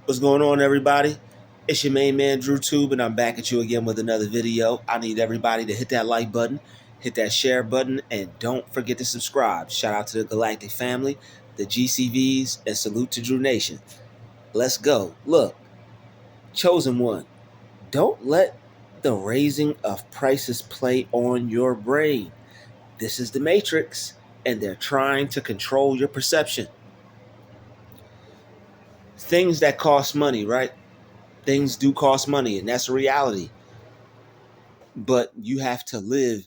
What's going on, everybody? It's your main man, Druuill, and I'm back at you again with another video. I need everybody to hit that like button, hit that share button, and don't forget to subscribe. Shout out to the Galactic family, the GCVs, and salute to Drew Nation. Let's go. Look, chosen one, don't let the raising of prices play on your brain. This is the Matrix, and they're trying to control your perception. Things that cost money, right? Things do cost money, and that's a reality. But you have to live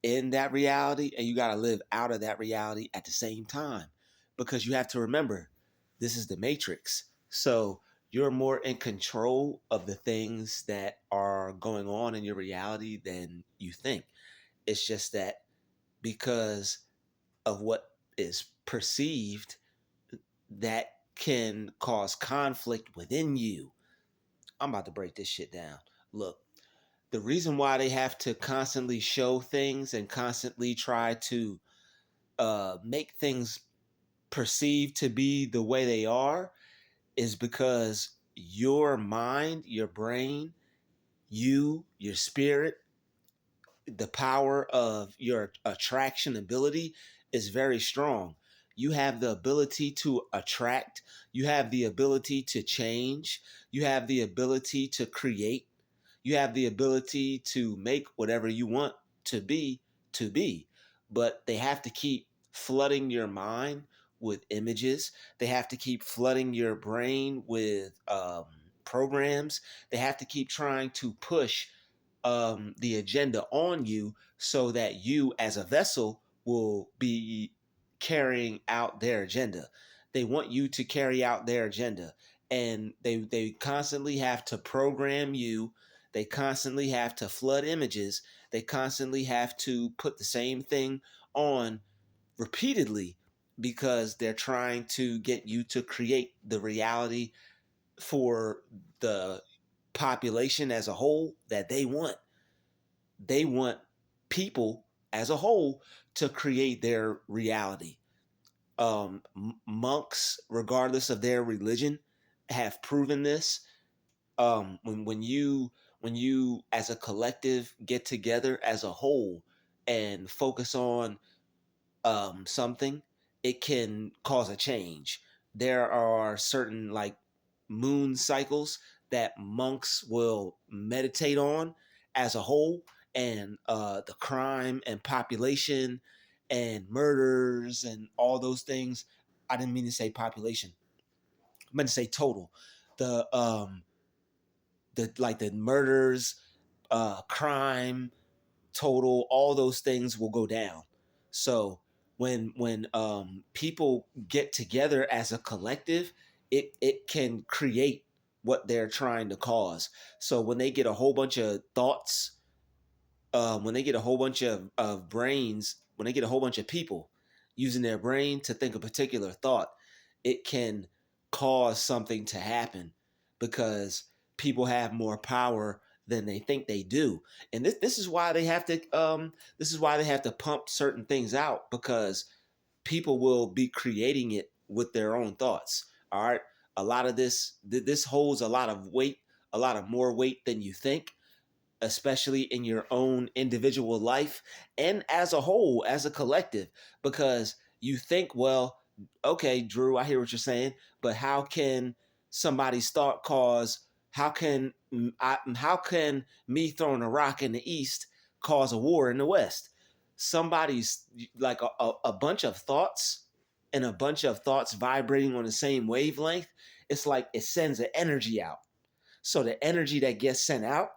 in that reality and you got to live out of that reality at the same time, because you have to remember this is the Matrix. So you're more in control of the things that are going on in your reality than you think. It's just that because of what is perceived, that can cause conflict within you. I'm about to break this shit down. Look, the reason why they have to constantly show things and constantly try to make things perceived to be the way they are is because your mind, your brain, your spirit, the power of your attraction ability is very strong. You have the ability to attract, you have the ability to change, you have the ability to create, you have the ability to make whatever you want to be to be. But they have to keep flooding your mind with images. They have to keep flooding your brain with programs. They have to keep trying to push the agenda on you so that you, as a vessel, will be carrying out their agenda. They want you to carry out their agenda, and they constantly have to program you. They constantly have to flood images. They constantly have to put the same thing on repeatedly because they're trying to get you to create the reality for the population as a whole that they want. They want people as a whole to create their reality. Monks, regardless of their religion, have proven this. When you as a collective get together as a whole and focus on something, it can cause a change. There are certain like moon cycles that monks will meditate on as a whole, and the crime and population and murders and all those things. I didn't mean to say population. I meant to say total. The murders, crime, total, all those things will go down. So when people get together as a collective, it can create what they're trying to cause. So when they get a whole bunch of thoughts, when they get a whole bunch of brains, when they get a whole bunch of people using their brain to think a particular thought, it can cause something to happen because people have more power than they think they do. And this is why they have to pump certain things out, because people will be creating it with their own thoughts. All right. A lot of this holds a lot of weight, a lot of more weight than you think, especially in your own individual life and as a whole, as a collective, because you think, well, okay, Drew, I hear what you're saying, but how can somebody's thought cause, how can me throwing a rock in the East cause a war in the West? Somebody's like a bunch of thoughts and a bunch of thoughts vibrating on the same wavelength. It's like it sends an energy out. So the energy that gets sent out,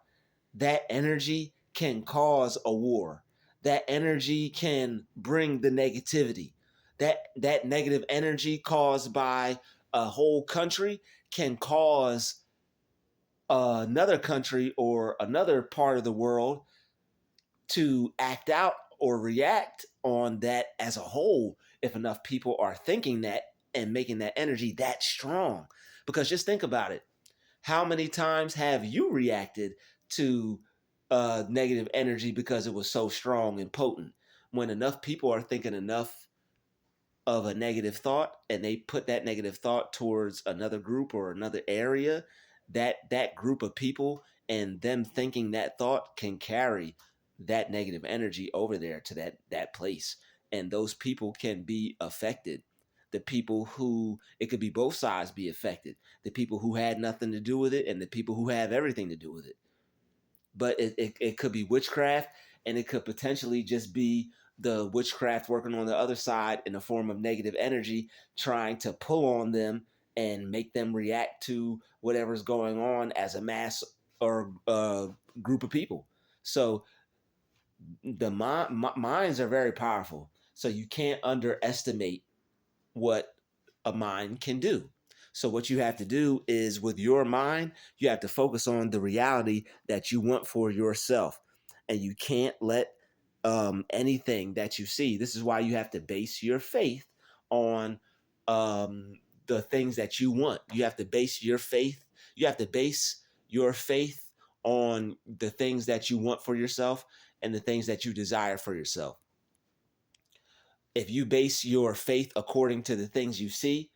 that energy can cause a war. That energy can bring the negativity. That negative energy caused by a whole country can cause another country or another part of the world to act out or react on that as a whole, if enough people are thinking that and making that energy that strong. Because just think about it. How many times have you reacted to negative energy because it was so strong and potent? When enough people are thinking enough of a negative thought and they put that negative thought towards another group or another area, that group of people and them thinking that thought can carry that negative energy over there to that place, and those people can be affected. The people who, it could be both sides be affected, the people who had nothing to do with it and the people who have everything to do with it. But it could be witchcraft, and it could potentially just be the witchcraft working on the other side in the form of negative energy, trying to pull on them and make them react to whatever's going on as a mass or group of people. So the minds are very powerful. So you can't underestimate what a mind can do. So what you have to do is, with your mind, you have to focus on the reality that you want for yourself. And you can't let anything that you see. This is why you have to base your faith on the things that you want. You have to base your faith. You have to base your faith on the things that you want for yourself and the things that you desire for yourself. If you base your faith according to the things you see,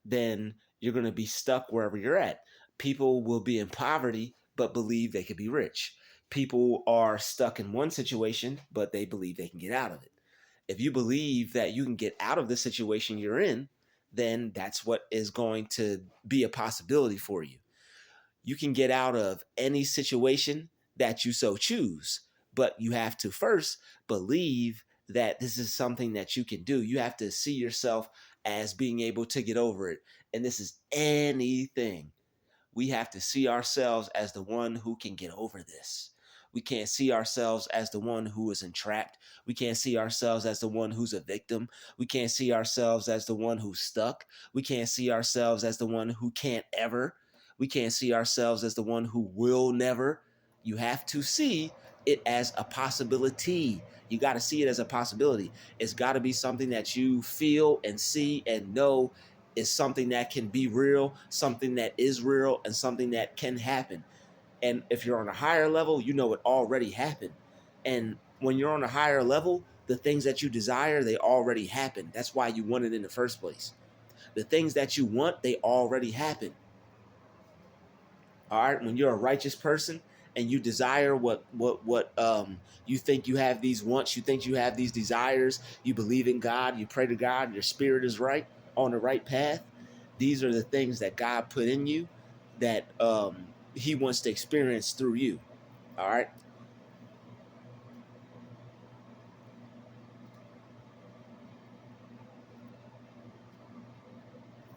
then you're going to be stuck wherever you're at. People will be in poverty, but believe they could be rich. People are stuck in one situation, but they believe they can get out of it. If you believe that you can get out of the situation you're in, then that's what is going to be a possibility for you. You can get out of any situation that you so choose, but you have to first believe that this is something that you can do. You have to see yourself as being able to get over it. And this is anything. We have to see ourselves as the one who can get over this. We can't see ourselves as the one who is entrapped. We can't see ourselves as the one who's a victim. We can't see ourselves as the one who's stuck. We can't see ourselves as the one who can't ever. We can't see ourselves as the one who will never. You have to see it as a possibility. You got to see it as a possibility. It's got to be something that you feel and see and know is something that can be real, something that is real, and something that can happen. And if you're on a higher level, you know it already happened. And when you're on a higher level, the things that you desire, they already happen. That's why you want it in the first place. The things that you want, they already happen. All right, when you're a righteous person and you desire what you think you have these wants, you think you have these desires, you believe in God, you pray to God, your spirit is right, on the right path. These are the things that God put in you that he wants to experience through you. All right.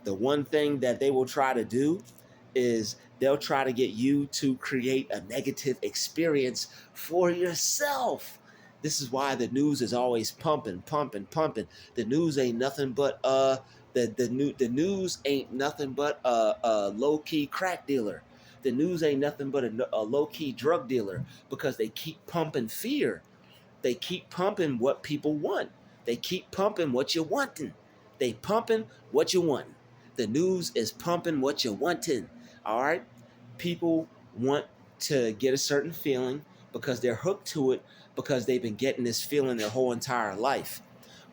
The one thing that they will try to do is they'll try to get you to create a negative experience for yourself. This is why the news is always pumping, pumping, pumping. The news ain't nothing but the news ain't nothing but a low key crack dealer. The news ain't nothing but a low key drug dealer, because they keep pumping fear. They keep pumping what people want. They keep pumping what you're wanting. They pumping what you want. The news is pumping what you're wanting. All right? People want to get a certain feeling because they're hooked to it, because they've been getting this feeling their whole entire life.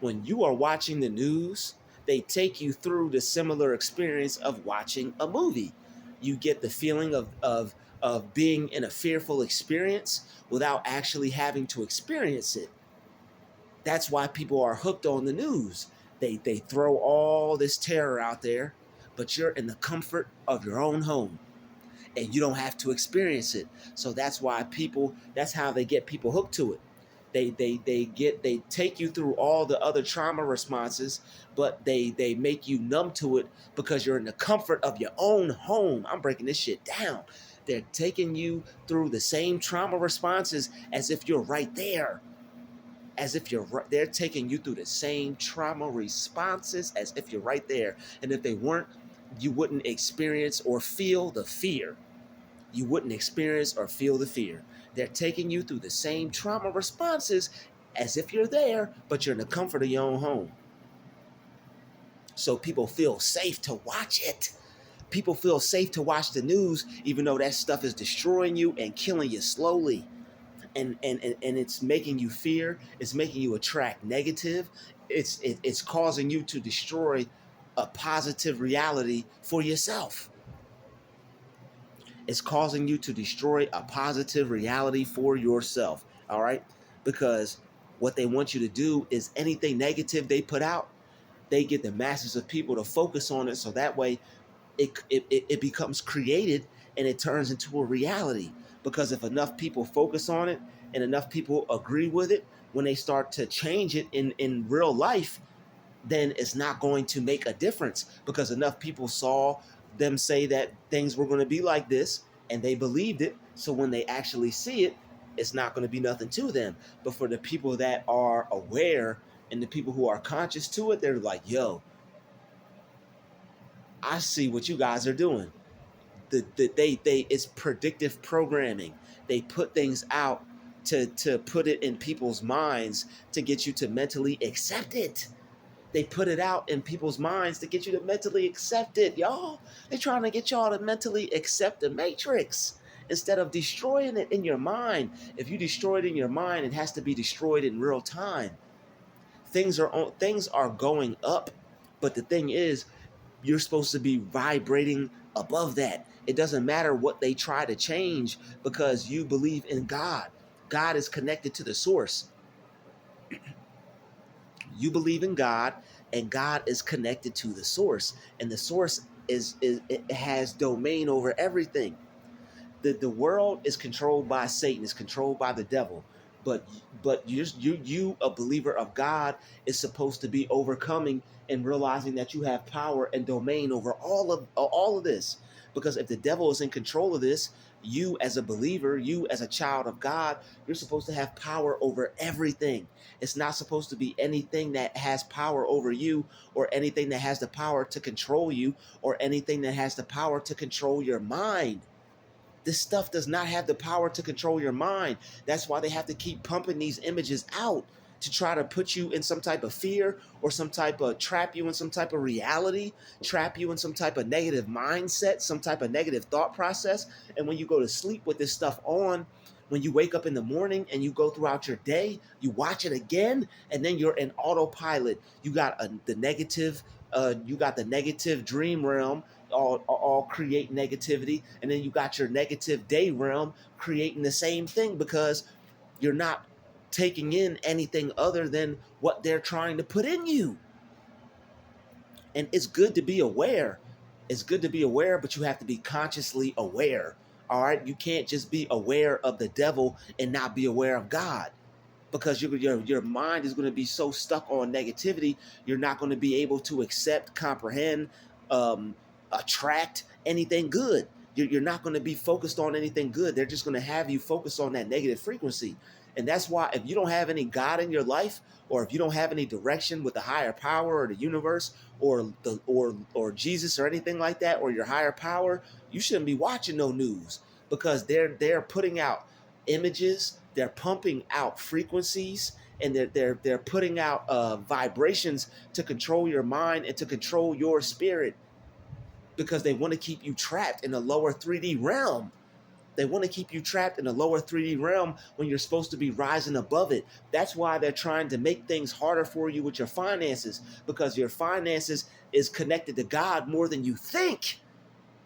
When you are watching the news, they take you through the similar experience of watching a movie. You get the feeling of being in a fearful experience without actually having to experience it. That's why people are hooked on the news. They throw all this terror out there, but you're in the comfort of your own home and you don't have to experience it. So that's why people, that's how they get people hooked to it. They take you through all the other trauma responses, but they make you numb to it because you're in the comfort of your own home. I'm breaking this shit down. They're taking you through the same trauma responses as if you're right there. As if you're right, they're taking you through the same trauma responses as if you're right there. And if they weren't, you wouldn't experience or feel the fear. You wouldn't experience or feel the fear. They're taking you through the same trauma responses as if you're there, but you're in the comfort of your own home. So people feel safe to watch it. People feel safe to watch the news, even though that stuff is destroying you and killing you slowly. and it's making you fear, it's making you attract negative, it's causing you to destroy a positive reality for yourself. It's causing you to destroy a positive reality for yourself. All right, because what they want you to do is anything negative they put out, they get the masses of people to focus on it, so that way it becomes created and it turns into a reality. Because if enough people focus on it and enough people agree with it, when they start to change it in real life, then it's not going to make a difference, because enough people saw them say that things were going to be like this and they believed it. So when they actually see it, it's not going to be nothing to them. But for the people that are aware and the people who are conscious to it, they're like, yo, I see what you guys are doing. They it's predictive programming. They put things out to put it in people's minds to get you to mentally accept it. They put it out in people's minds to get you to mentally accept it, y'all. They're trying to get y'all to mentally accept the matrix instead of destroying it in your mind. If you destroy it in your mind, it has to be destroyed in real time. Things are going up, but the thing is, you're supposed to be vibrating above that. It doesn't matter what they try to change, because you believe in God. God is connected to the source. You believe in God, and God is connected to the source, and the source is it has domain over everything. The world is controlled by Satan, is controlled by the devil. But you a believer of God is supposed to be overcoming and realizing that you have power and domain over all of this. Because if the devil is in control of this, you as a believer, you as a child of God, you're supposed to have power over everything. It's not supposed to be anything that has power over you, or anything that has the power to control you, or anything that has the power to control your mind. This stuff does not have the power to control your mind. That's why they have to keep pumping these images out to try to put you in some type of fear, or some type of trap you in some type of reality, trap you in some type of negative mindset, some type of negative thought process. And when you go to sleep with this stuff on, when you wake up in the morning and you go throughout your day, you watch it again, and then you're in autopilot. You got the negative, you got the negative dream realm, all create negativity, and then you got your negative day realm creating the same thing, because you're not taking in anything other than what they're trying to put in you. And it's good to be aware. It's good to be aware, but you have to be consciously aware. All right, you can't just be aware of the devil and not be aware of God, because your mind is going to be so stuck on negativity, you're not going to be able to accept, comprehend, um, attract anything good. You're not going to be focused on anything good. They're just going to have you focus on that negative frequency. And that's why, if you don't have any God in your life, or if you don't have any direction with the higher power or the universe, or Jesus or anything like that, or your higher power, you shouldn't be watching no news, because they're putting out images, they're pumping out frequencies, and they're putting out vibrations to control your mind and to control your spirit, because they want to keep you trapped in the lower 3D realm. They want to keep you trapped in the lower 3D realm when you're supposed to be rising above it. That's why they're trying to make things harder for you with your finances, because your finances is connected to God more than you think.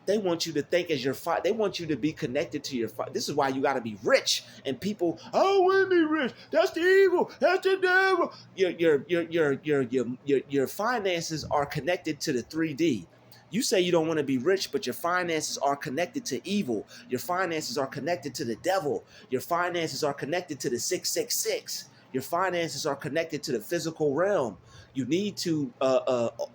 They want you to think as they want you to be connected to your this is why you got to be rich. And people, oh, want to be rich, that's the evil, that's the devil. Your finances are connected to the 3D. You say you don't want to be rich, but your finances are connected to evil. Your finances are connected to the devil. Your finances are connected to the 666. Your finances are connected to the physical realm. You need to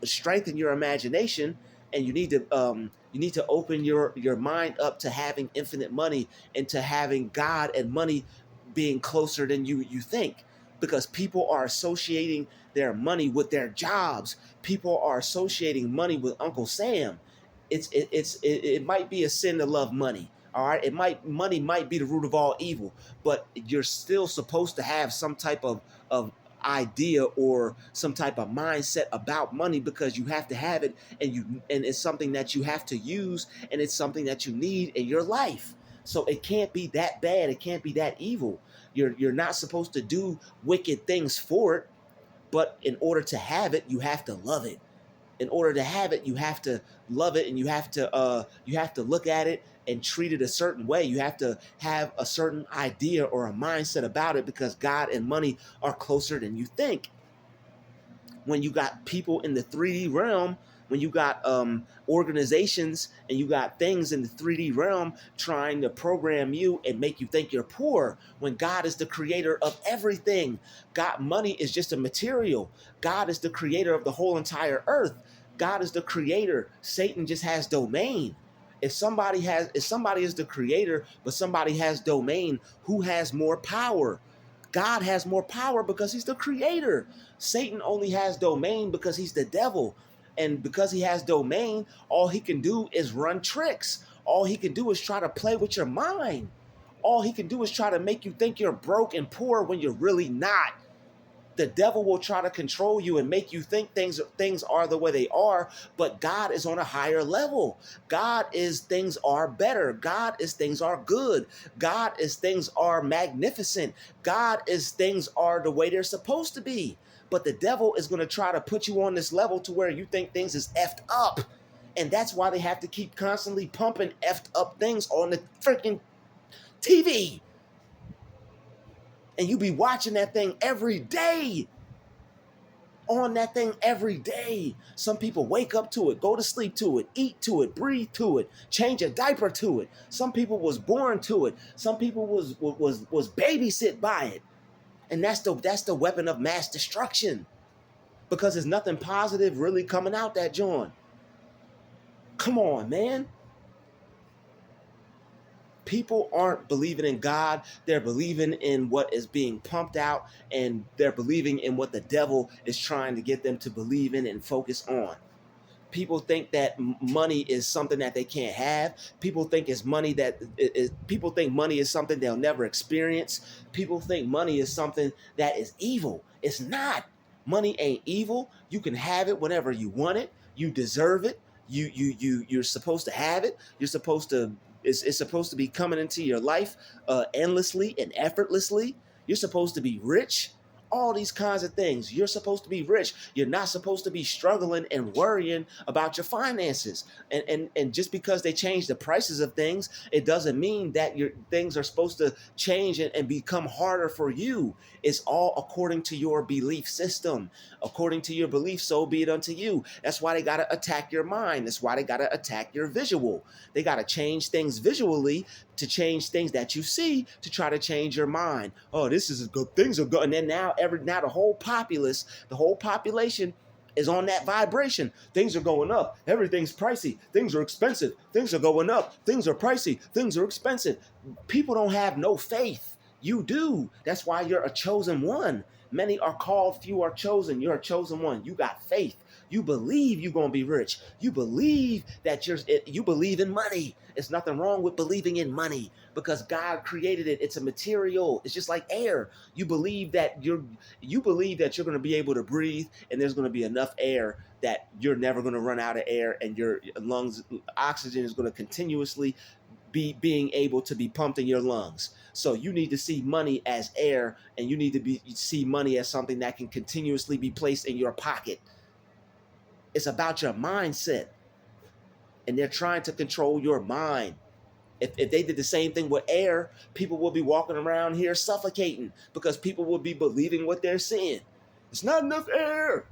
strengthen your imagination, and you need to open your mind up to having infinite money, and to having God and money being closer than you think, because people are associating their money with their jobs. People are associating money with Uncle Sam. It might be a sin to love money. All right, money might be the root of all evil, but you're still supposed to have some type of idea or some type of mindset about money, because you have to have it, and it's something that you have to use, and it's something that you need in your life. So it can't be that bad. It can't be that evil. You're not supposed to do wicked things for it, but in order to have it, you have to love it. In order to have it, you have to love it, and you have to look at it and treat it a certain way. You have to have a certain idea or a mindset about it, because God and money are closer than you think. When you got people in the 3D realm, when you got organizations and you got things in the 3D realm trying to program you and make you think you're poor, when God is the creator of everything. God, money is just a material. God is the creator of the whole entire earth. God is the creator. Satan just has domain. If somebody is the creator, but somebody has domain, who has more power? God has more power because he's the creator. Satan only has domain because he's the devil. And because he has domain, all he can do is run tricks. All he can do is try to play with your mind. All he can do is try to make you think you're broke and poor when you're really not. The devil will try to control you and make you think things are the way they are, but God is on a higher level. God is things are better. God is things are good. God is things are magnificent. God is things are the way they're supposed to be. But the devil is going to try to put you on this level to where you think things is effed up. And that's why they have to keep constantly pumping effed up things on the freaking TV. And you be watching that thing every day, on that thing every day. Some people wake up to it, go to sleep to it, eat to it, breathe to it, change a diaper to it. Some people was born to it. Some people was babysit by it. And that's the weapon of mass destruction, because there's nothing positive really coming out that joint. Come on, man. People aren't believing in God. They're believing in what is being pumped out, and they're believing in what the devil is trying to get them to believe in and focus on. People think that money is something that they can't have. People think it's money that people think money is something they'll never experience. People think money is something that is evil. It's not. Money ain't evil. You can have it whenever you want it. You deserve it. You're supposed to have it. You're supposed to. It's supposed to be coming into your life endlessly and effortlessly. You're supposed to be rich. All these kinds of things. You're supposed to be rich. You're not supposed to be struggling and worrying about your finances. And just because they change the prices of things, it doesn't mean that your things are supposed to change and become harder for you. It's all according to your belief system. According to your belief, so be it unto you. That's why they got to attack your mind. That's why they got to attack your visual. They got to change things visually to change things that you see, to try to change your mind. Oh, this is good. Things are good. And then now the whole populace, the whole population is on that vibration. Things are going up. Everything's pricey. Things are expensive. Things are going up. Things are pricey. Things are expensive. People don't have no faith. You do. That's why you're a chosen one. Many are called, few are chosen. You're a chosen one. You got faith. You believe you're going to be rich. You believe that you believe in money. There's nothing wrong with believing in money, because God created it. It's a material. It's just like air. You believe that you're going to be able to breathe, and there's going to be enough air that you're never going to run out of air, and your lungs oxygen is going to continuously be being able to be pumped in your lungs. So you need to see money as air, and you need to see money as something that can continuously be placed in your pocket. It's about your mindset, and they're trying to control your mind. If they did the same thing with air, people will be walking around here suffocating, because people will be believing what they're seeing. It's not enough air.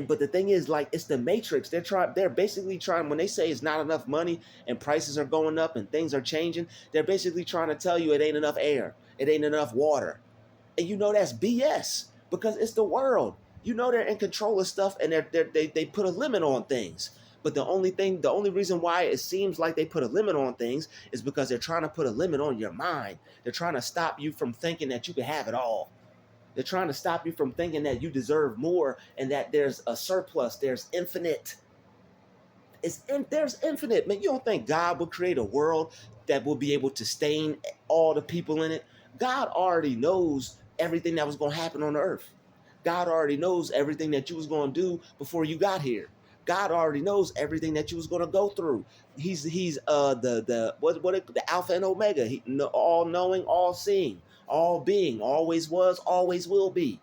But the thing is, like, it's the matrix. They're basically trying, when they say it's not enough money and prices are going up and things are changing, they're basically trying to tell you it ain't enough air, it ain't enough water. And you know that's BS, because it's the world. You know they're in control of stuff, and they put a limit on things. But the only reason why it seems like they put a limit on things is because they're trying to put a limit on your mind. They're trying to stop you from thinking that you can have it all. They're trying to stop you from thinking that you deserve more and that there's a surplus, there's infinite. There's infinite. Man, you don't think God would create a world that will be able to sustain all the people in it? God already knows everything that was going to happen on earth. God already knows everything that you was going to do before you got here. God already knows everything that you was going to go through. He's the Alpha and Omega. All knowing, all seeing, all being, always was, always will be.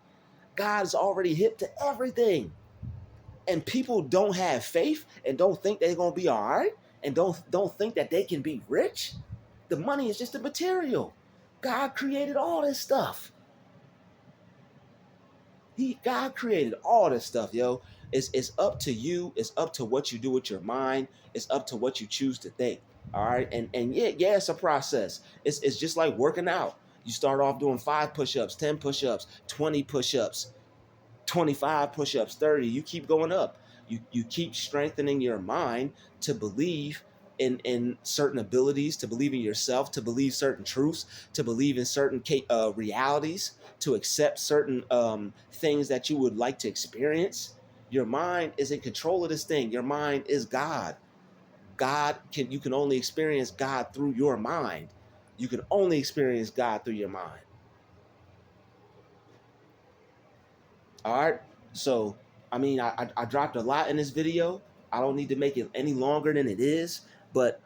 God is already hip to everything. And people don't have faith and don't think they're going to be all right and don't think that they can be rich. The money is just a material. God created all this stuff. God created all this stuff, yo. It's up to you. It's up to what you do with your mind. It's up to what you choose to think. All right. And yeah, it's a process. It's just like working out. You start off doing 5 push-ups, 10 push-ups, 20 push-ups, 25 push-ups, 30. You keep going up. You keep strengthening your mind to believe in certain abilities, to believe in yourself, to believe certain truths, to believe in certain realities, to accept certain things that you would like to experience. Your mind is in control of this thing. Your mind is God. You can only experience God through your mind. You can only experience God through your mind. All right. So, I mean, I dropped a lot in this video. I don't need to make it any longer than it is, but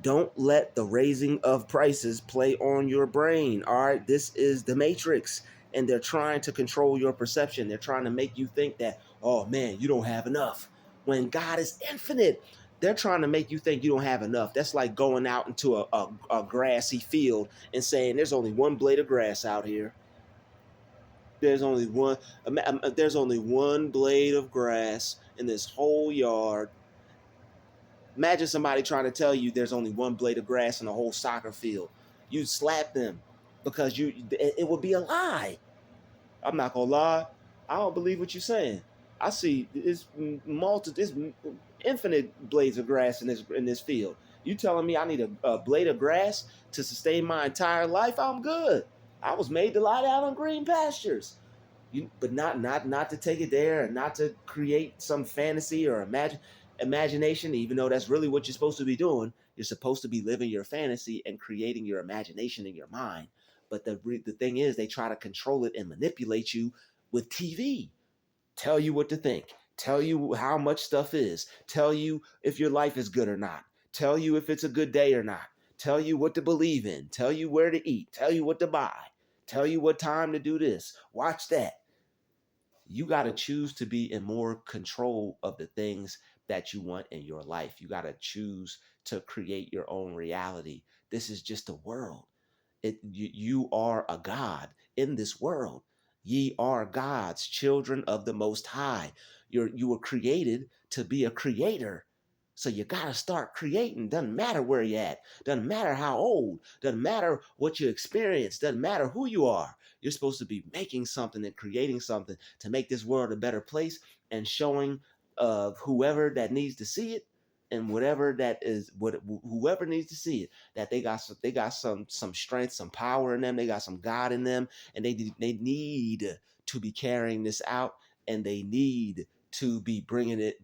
don't let the raising of prices play on your brain. All right. This is the Matrix, and they're trying to control your perception. They're trying to make you think that, oh man, you don't have enough. When God is infinite, they're trying to make you think you don't have enough. That's like going out into a grassy field and saying there's only one blade of grass out here. There's only one. There's only one blade of grass in this whole yard. Imagine somebody trying to tell you there's only one blade of grass in the whole soccer field. You'd slap them because it would be a lie. I'm not gonna lie. I don't believe what you're saying. I see it's infinite blades of grass in this field. You telling me I need a blade of grass to sustain my entire life? I'm good. I was made to lie down on green pastures. But not to take it there and not to create some fantasy or imagination, even though that's really what you're supposed to be doing. You're supposed to be living your fantasy and creating your imagination in your mind. But the thing is, they try to control it and manipulate you with TV. Tell you what to think. Tell you how much stuff is. Tell you if your life is good or not. Tell you if it's a good day or not. Tell you what to believe in. Tell you where to eat. Tell you what to buy. Tell you what time to do this. Watch that. You got to choose to be in more control of the things that you want in your life. You got to choose to create your own reality. This is just a world. You are a God in this world. Ye are God's children of the Most High. You were created to be a creator. So you got to start creating. Doesn't matter where you're at. Doesn't matter how old. Doesn't matter what you experience. Doesn't matter who you are. You're supposed to be making something and creating something to make this world a better place and showing whoever that needs to see it and whoever needs to see it that they got some strength, some power in them. They got some God in them, and they need to be carrying this out, and they need to be bringing it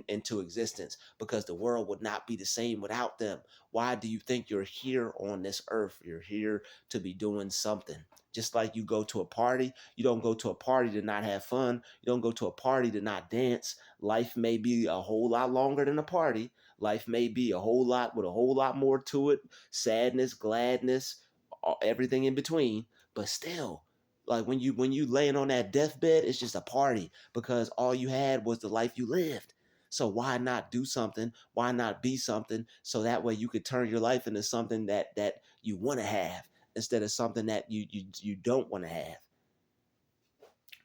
into existence, because the world would not be the same without them. Why do you think you're here on this earth? You're here to be doing something. Just like you go to a party, you don't go to a party to not have fun. You don't go to a party to not dance. Life may be a whole lot longer than a party. Life may be a whole lot with a whole lot more to it. Sadness, gladness, everything in between. But still, like when you laying on that deathbed, it's just a party because all you had was the life you lived. So why not do something? Why not be something so that way you could turn your life into something that you want to have instead of something that you don't want to have.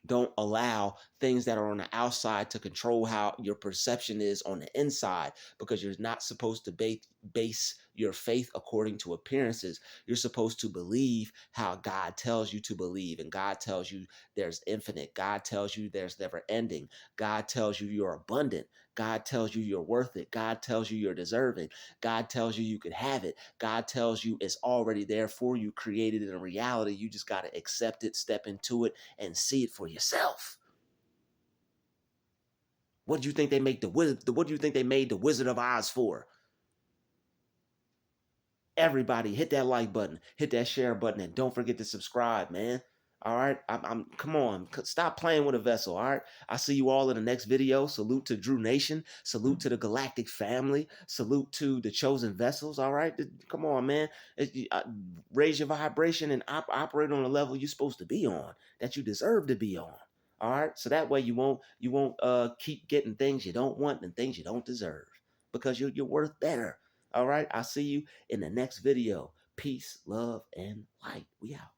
Don't allow things that are on the outside to control how your perception is on the inside, because you're not supposed to base your faith according to appearances. You're supposed to believe how God tells you to believe, and God tells you there's infinite. God tells you there's never ending. God tells you you're abundant. God tells you you're worth it. God tells you you're deserving. God tells you you could have it. God tells you it's already there for you, created in a reality. You just got to accept it, step into it, and see it for yourself. What do you think they make what do you think they made the Wizard of Oz for? Everybody hit that like button, hit that share button, and don't forget to subscribe, man. All right, come on, stop playing with a vessel. All right, I see you all in the next video. Salute to Drew Nation. Salute to the Galactic family. Salute to the chosen vessels. All right, come on, man. Raise your vibration and operate on the level you're supposed to be on, that you deserve to be on. All right, so that way you won't keep getting things you don't want and things you don't deserve, because you're worth better. All right, I'll see you in the next video. Peace, love, and light. We out.